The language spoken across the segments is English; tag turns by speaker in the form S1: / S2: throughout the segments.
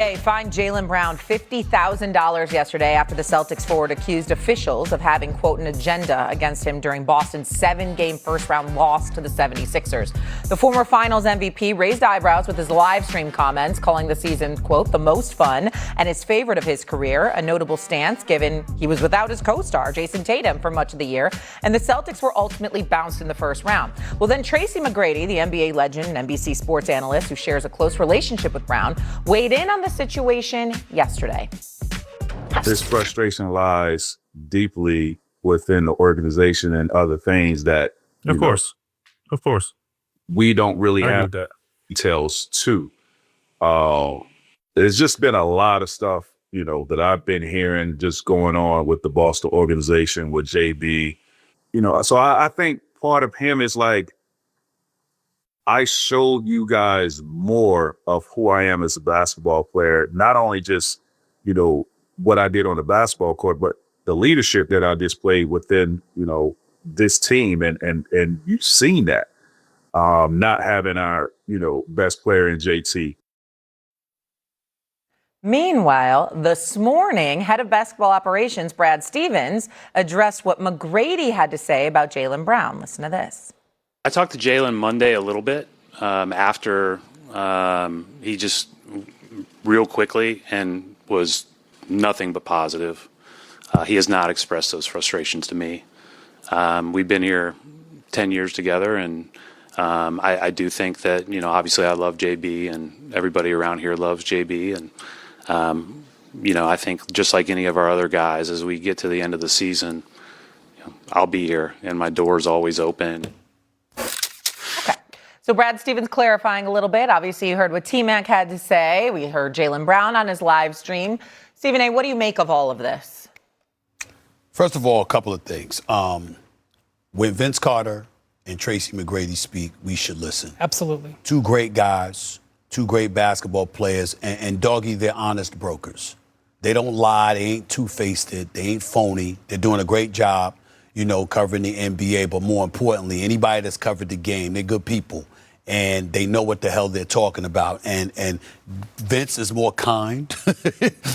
S1: Fined Jaylen Brown $50,000 yesterday after the Celtics forward accused officials of having, quote, an agenda against him during Boston's 7-game first-round loss to the 76ers. The former Finals MVP raised eyebrows with his live stream comments, calling the season, quote, the most fun and his favorite of his career, a notable stance given he was without his co-star, Jason Tatum, for much of the year, and the Celtics were ultimately bounced in the first round. Well, then Tracy McGrady, the NBA legend and NBC sports analyst who shares a close relationship with Brown, weighed in on the situation yesterday.
S2: This frustration lies deeply within the organization and other things that,
S3: of course,
S2: we don't really have details to. There's just been a lot of stuff, that I've been hearing just going on with the Boston organization, with JB, so I think part of him is like, I showed you guys more of who I am as a basketball player, not only just, what I did on the basketball court, but the leadership that I displayed within, this team. And you've seen that, not having our, best player in JT.
S1: Meanwhile, this morning, head of basketball operations, Brad Stevens, addressed what McGrady had to say about Jaylen Brown. Listen to this.
S4: I talked to Jaylen Monday a little bit after he just real quickly and was nothing but positive. He has not expressed those frustrations to me. We've been here 10 years together, and I do think that, obviously I love JB and everybody around here loves JB. And, I think just like any of our other guys, as we get to the end of the season, I'll be here and my door's always open.
S1: So Brad Stevens clarifying a little bit. Obviously, you heard what T-Mac had to say. We heard Jaylen Brown on his live stream. Stephen A., what do you make of all of this?
S5: First of all, a couple of things. When Vince Carter and Tracy McGrady speak, we should listen.
S6: Absolutely.
S5: Two great guys, two great basketball players, and Doggy, they're honest brokers. They don't lie. They ain't two-faced. They ain't phony. They're doing a great job, covering the NBA. But more importantly, anybody that's covered the game, they're good people. And they know what the hell they're talking about. And Vince is more kind,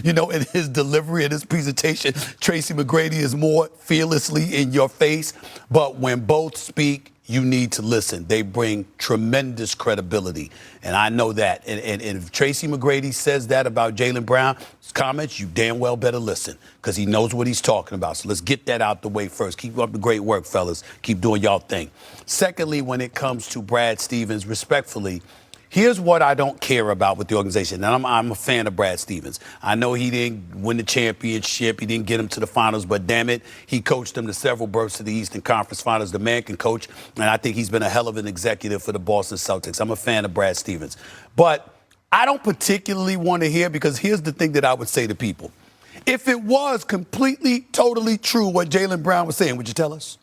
S5: in his delivery and his presentation. Tracy McGrady is more fearlessly in your face. But when both speak, you need to listen. They bring tremendous credibility. And I know that. And if Tracy McGrady says that about Jaylen Brown's comments, you damn well better listen, because he knows what he's talking about. So let's get that out the way first. Keep up the great work, fellas. Keep doing y'all thing. Secondly, when it comes to Brad Stevens, respectfully, here's what I don't care about with the organization. And I'm a fan of Brad Stevens. I know he didn't win the championship. He didn't get him to the finals. But damn it, he coached them to several berths to the Eastern Conference Finals. The man can coach. And I think he's been a hell of an executive for the Boston Celtics. I'm a fan of Brad Stevens. But I don't particularly want to hear, because here's the thing that I would say to people. If it was completely, totally true what Jaylen Brown was saying, would you tell us?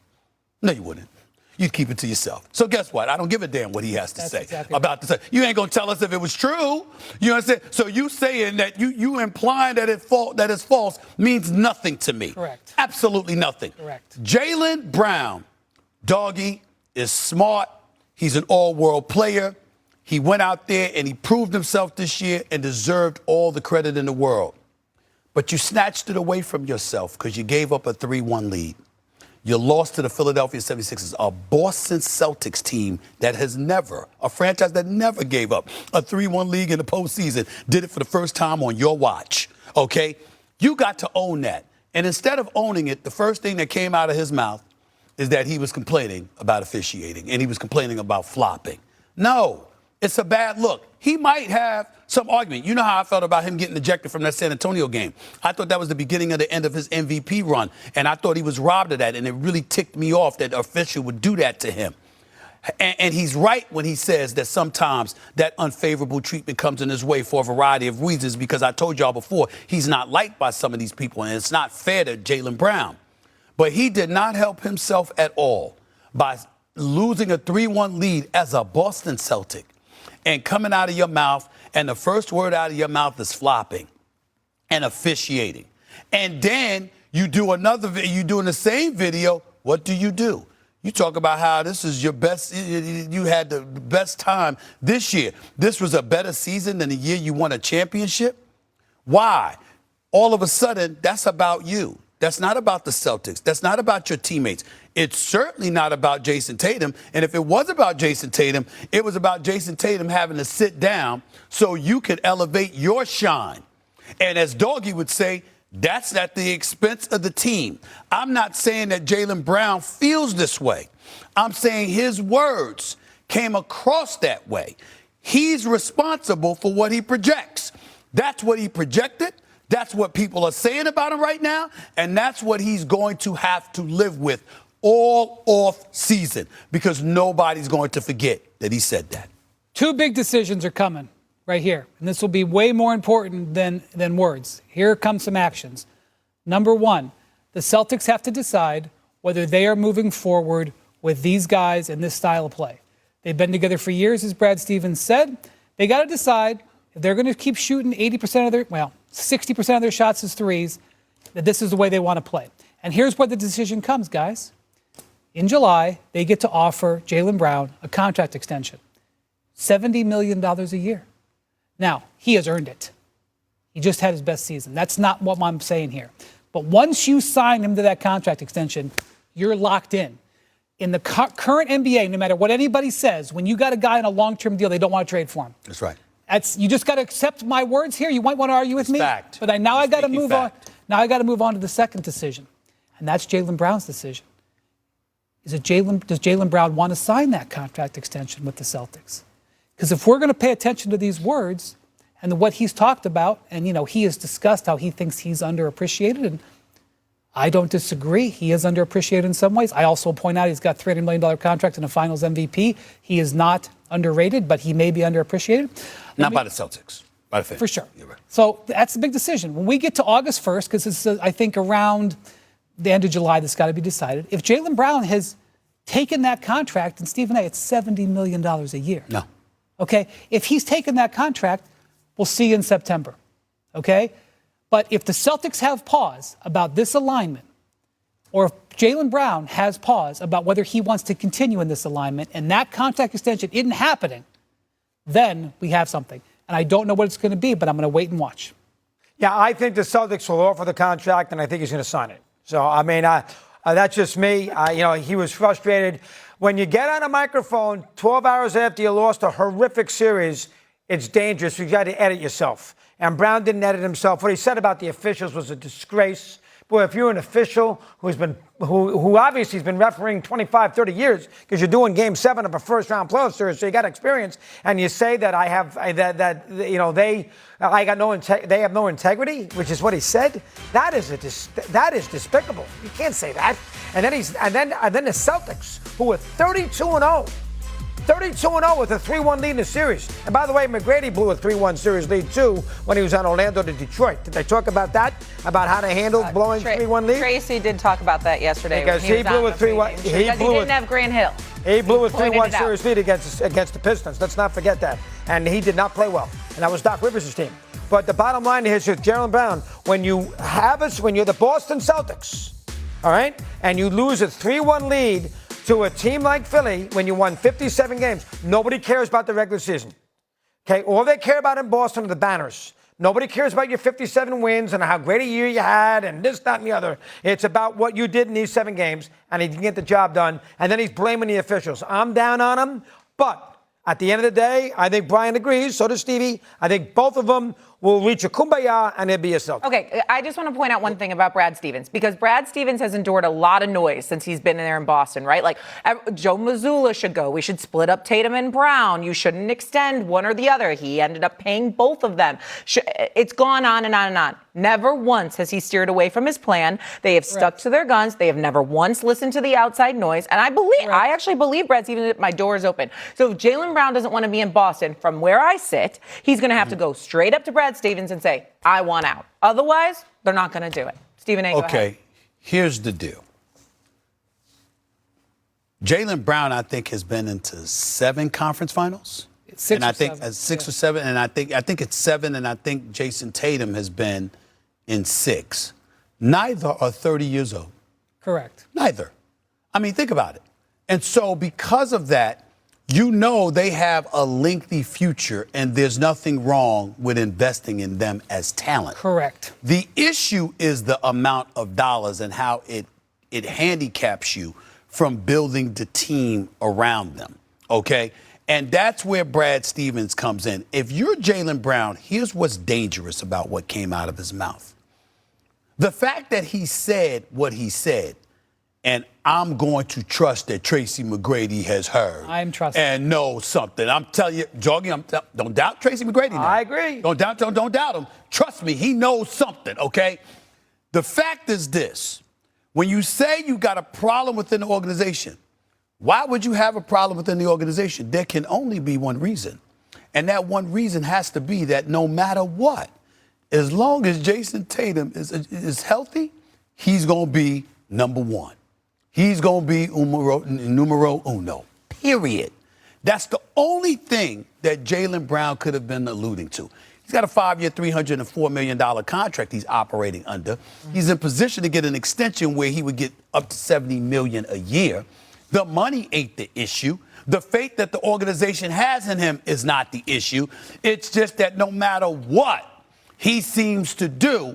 S5: No, you wouldn't. You'd keep it to yourself. So guess what? I don't give a damn what he has to say about this. You ain't gonna tell us if it was true. You understand? So you saying that you implying that it's false means nothing to me.
S6: Correct.
S5: Absolutely nothing.
S6: Correct.
S5: Jaylen Brown, Doggy, is smart. He's an all-world player. He went out there and he proved himself this year and deserved all the credit in the world. But you snatched it away from yourself because you gave up a 3-1 lead. You lost to the Philadelphia 76ers, a Boston Celtics team that has never, a franchise that never gave up a 3-1 league in the postseason, did it for the first time on your watch, okay? You got to own that. And instead of owning it, the first thing that came out of his mouth is that he was complaining about officiating and he was complaining about flopping. No, it's a bad look. He might have some argument. You know how I felt about him getting ejected from that San Antonio game. I thought that was the beginning of the end of his MVP run, and I thought he was robbed of that, and it really ticked me off that an official would do that to him. And he's right when he says that sometimes that unfavorable treatment comes in his way for a variety of reasons, because I told y'all before, he's not liked by some of these people, and it's not fair to Jaylen Brown. But he did not help himself at all by losing a 3-1 lead as a Boston Celtic and coming out of your mouth, and the first word out of your mouth is flopping and officiating. And then you do you do in the same video, what do? You talk about how this is your best, you had the best time this year. This was a better season than the year you won a championship. Why? All of a sudden, that's about you. That's not about the Celtics. That's not about your teammates. It's certainly not about Jason Tatum. And if it was about Jason Tatum, it was about Jason Tatum having to sit down so you could elevate your shine. And as Doggy would say, that's at the expense of the team. I'm not saying that Jaylen Brown feels this way. I'm saying his words came across that way. He's responsible for what he projects. That's what he projected. That's what people are saying about him right now, and that's what he's going to have to live with all off season because nobody's going to forget that he said that.
S3: Two big decisions are coming right here, and this will be way more important than words. Here come some actions. Number one, the Celtics have to decide whether they are moving forward with these guys and this style of play. They've been together for years, as Brad Stevens said. They got to decide if they're going to keep shooting 60% of their shots as threes, that this is the way they want to play. And here's where the decision comes, guys. In July, they get to offer Jaylen Brown a contract extension, $70 million a year. Now, he has earned it. He just had his best season. That's not what I'm saying here. But once you sign him to that contract extension, you're locked in. In the current NBA, no matter what anybody says, when you got a guy in a long-term deal, they don't want to trade for him.
S5: That's right.
S3: You just got to accept my words here. You might want to argue with me.
S5: Fact.
S3: But now I got to move on.
S5: Fact.
S3: Now I got to move on to the second decision. And that's Jaylen Brown's decision. Does Jaylen Brown want to sign that contract extension with the Celtics? Because if we're going to pay attention to these words and what he's talked about, and he has discussed how he thinks he's underappreciated, and I don't disagree. He is underappreciated in some ways. I also point out he's got a $300 million contract and a Finals MVP. He is not underrated, but he may be underappreciated.
S5: Not by the Celtics. By the fans.
S3: For sure.
S5: You're right.
S3: So that's a big decision. When we get to August 1st, because it's, I think, around the end of July, that's got to be decided. If Jaylen Brown has taken that contract, and Stephen A., it's $70 million a year.
S5: No.
S3: Okay? If he's taken that contract, we'll see you in September. Okay? But if the Celtics have pause about this alignment, or if Jaylen Brown has pause about whether he wants to continue in this alignment, and that contract extension isn't happening, then we have something. And I don't know what it's going to be, but I'm going to wait and watch.
S6: Yeah, I think the Celtics will offer the contract, and I think he's going to sign it. So, I mean, that's just me. He was frustrated. When you get on a microphone 12 hours after you lost a horrific series, it's dangerous. You got to edit yourself. And Brown didn't edit himself. What he said about the officials was a disgrace. Boy, if you're an official who obviously has been refereeing 25, 30 years because you're doing Game 7 of a first-round playoff series, so you got experience, and you say that they have no integrity, which is what he said. That is despicable. You can't say that. And then the Celtics, who are 32-0. 32-0 with a 3-1 lead in the series. And by the way, McGrady blew a 3-1 series lead, too, when he was on Orlando to Detroit. Did they talk about that? About how to handle blowing 3-1 lead?
S1: Tracy did talk about that yesterday.
S6: Because he blew a 3-1.
S1: He didn't have Grant Hill.
S6: He blew a 3-1 series lead against the Pistons. Let's not forget that. And he did not play well. And that was Doc Rivers' team. But the bottom line is with Jaylen Brown, when you're the Boston Celtics, all right, and you lose a 3-1 lead to a team like Philly, when you won 57 games, nobody cares about the regular season. Okay, all they care about in Boston are the banners. Nobody cares about your 57 wins and how great a year you had and this, that, and the other. It's about what you did in these 7 games, and he didn't get the job done. And then he's blaming the officials. I'm down on him, but at the end of the day, I think Brian agrees, so does Stevie. I think both of them will reach a kumbaya, and it'll be a Celtic.
S1: Okay, I just want to point out one thing about Brad Stevens, because Brad Stevens has endured a lot of noise since he's been in there in Boston, right? Like, Joe Mazzulla should go. We should split up Tatum and Brown. You shouldn't extend one or the other. He ended up paying both of them. It's gone on and on and on. Never once has he steered away from his plan. They have stuck to their guns. They have never once listened to the outside noise. And I actually believe Brad Stevens, that my door is open. So if Jaylen Brown doesn't want to be in Boston, from where I sit, he's going to have to go straight up to Brad Stevens and say, I want out. Otherwise, they're not going to do it. Stephen A., go ahead.
S5: Okay, here's the deal. Jaylen Brown, I think, has been into 7 conference finals.
S3: 6 or 7.
S5: 6 or 7, and I think it's 7, and I think Jason Tatum has been in 6. Neither are 30 years old.
S3: Correct.
S5: Neither. I mean, think about it. And so because of that, you know they have a lengthy future, and there's nothing wrong with investing in them as talent.
S3: Correct.
S5: The issue is the amount of dollars and how it handicaps you from building the team around them, okay? And that's where Brad Stevens comes in. If you're Jaylen Brown, here's what's dangerous about what came out of his mouth. The fact that he said what he said, and I'm going to trust that Tracy McGrady has heard.
S3: I'm trusting.
S5: And knows something. I'm telling you, Jorgie, don't doubt Tracy McGrady now.
S6: I agree.
S5: Don't doubt him. Trust me, he knows something, okay? The fact is this. When you say you got a problem within the organization, why would you have a problem within the organization? There can only be one reason. And that one reason has to be that no matter what, as long as Jason Tatum is healthy, he's going to be number one. He's going to be numero uno, period. That's the only thing that Jaylen Brown could have been alluding to. He's got a 5-year, $304 million contract he's operating under. He's in position to get an extension where he would get up to $70 million a year. The money ain't the issue. The faith that the organization has in him is not the issue. It's just that no matter what he seems to do,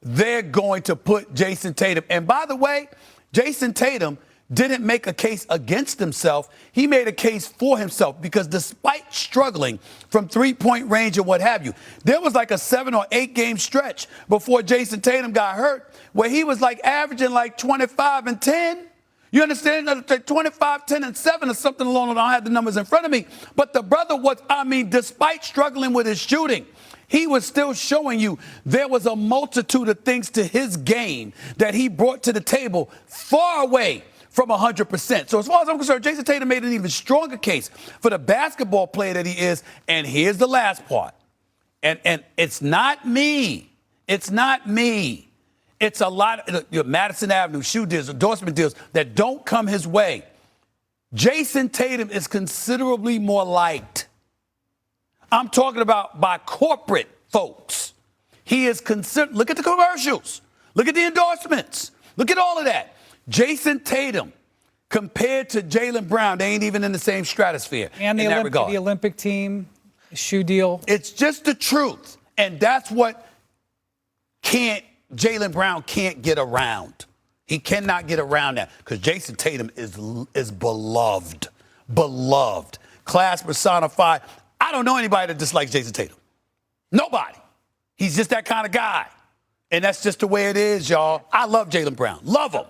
S5: they're going to put Jason Tatum. And by the way, Jason Tatum didn't make a case against himself. He made a case for himself because despite struggling from three-point range and what have you, there was like a 7 or 8 game stretch before Jason Tatum got hurt where he was like averaging like 25 and 10. You understand? 25, 10, and 7 or something along those lines. I don't have the numbers in front of me. But the brother was, despite struggling with his shooting, he was still showing you there was a multitude of things to his game that he brought to the table far away from 100%. So as far as I'm concerned, Jason Tatum made an even stronger case for the basketball player that he is. And here's the last part. And it's not me. It's not me. It's a lot of Madison Avenue shoe deals, endorsement deals that don't come his way. Jason Tatum is considerably more liked. I'm talking about by corporate folks. He is considered. Look at the commercials. Look at the endorsements. Look at all of that. Jason Tatum, compared to Jaylen Brown, they ain't even in the same stratosphere.
S3: And the Olympic team, shoe deal.
S5: It's just the truth. And that's what Jaylen Brown can't get around. He cannot get around that because Jason Tatum is beloved. Beloved. Class personified. I don't know anybody that dislikes Jason Tatum. Nobody. He's just that kind of guy. And that's just the way it is, y'all. I love Jaylen Brown. Love him.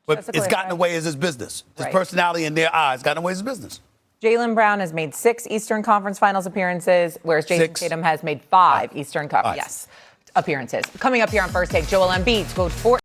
S5: But it's gotten away as his business. His personality in their eyes gotten away as his business.
S1: Jaylen Brown has made 6 Eastern Conference Finals appearances, whereas Jason Tatum has made 5 Eastern Conference appearances. Coming up here on First Take, Joel Embiid scored 4